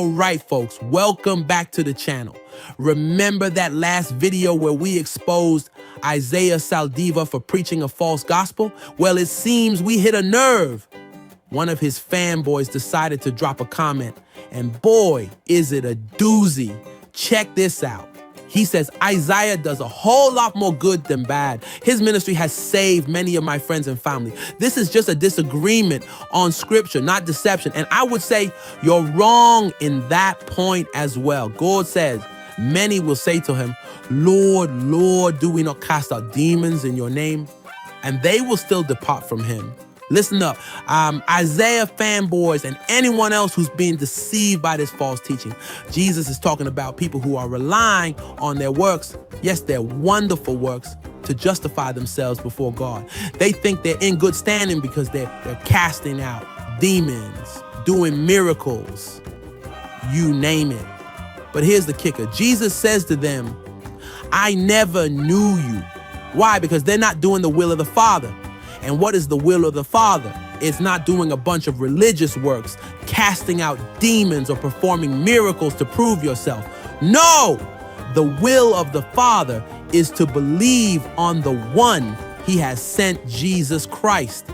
All right, folks, welcome back to the channel. Remember that last video where we exposed Isaiah Saldivar for preaching a false gospel? Well, it seems we hit a nerve. One of his fanboys decided to drop a comment, and boy, is it a doozy. Check this out. He says, Isaiah does a whole lot more good than bad. His ministry has saved many of my friends and family. This is just a disagreement on scripture, not deception. And I would say you're wrong in that point as well. God says, many will say to him, Lord, Lord, do we not cast out demons in your name? And they will still depart from him. Listen up, Isaiah fanboys and anyone else who's being deceived by this false teaching. Jesus is talking about people who are relying on their works, yes, their wonderful works, to justify themselves before God. They think they're in good standing because they're casting out demons, doing miracles, you name it. But here's the kicker. Jesus says to them, I never knew you. Why? Because they're not doing the will of the Father. And what is the will of the Father? It's not doing a bunch of religious works, casting out demons or performing miracles to prove yourself. No! The will of the Father is to believe on the one he has sent, Jesus Christ.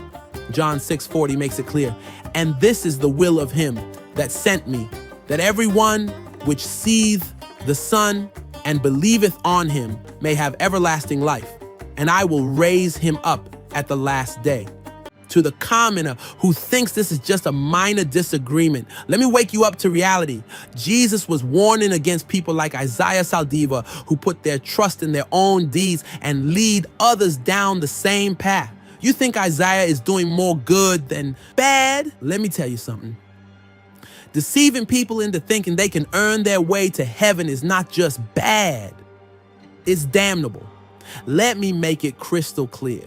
John 6:40 makes it clear. And this is the will of him that sent me, that everyone which seeth the Son and believeth on him may have everlasting life, and I will raise him up at the last day. To the commenter who thinks this is just a minor disagreement, let me wake you up to reality. Jesus was warning against people like Isaiah Saldivar who put their trust in their own deeds and lead others down the same path. You think Isaiah is doing more good than bad? Let me tell you something. Deceiving people into thinking they can earn their way to heaven is not just bad, it's damnable. Let me make it crystal clear.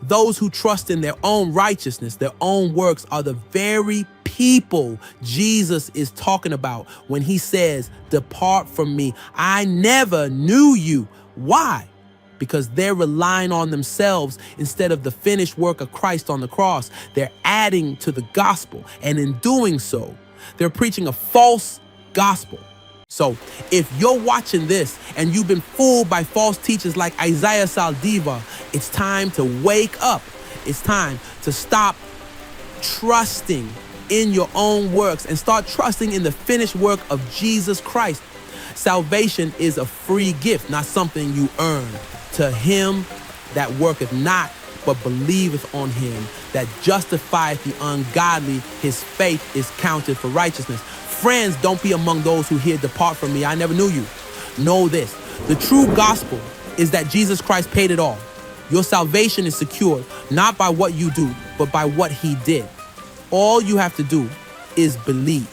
Those who trust in their own righteousness, their own works, are the very people Jesus is talking about when he says, depart from me, I never knew you. Why? Because they're relying on themselves instead of the finished work of Christ on the cross. They're adding to the gospel, and in doing so, they're preaching a false gospel. So if you're watching this and you've been fooled by false teachers like Isaiah Saldivar, it's time to wake up. It's time to stop trusting in your own works and start trusting in the finished work of Jesus Christ. Salvation is a free gift, not something you earn. To him that worketh not, but believeth on him that justifieth the ungodly, his faith is counted for righteousness. Friends, don't be among those who hear, depart from me, I never knew you. Know this, the true gospel is that Jesus Christ paid it all. Your salvation is secured, not by what you do, but by what he did. All you have to do is believe.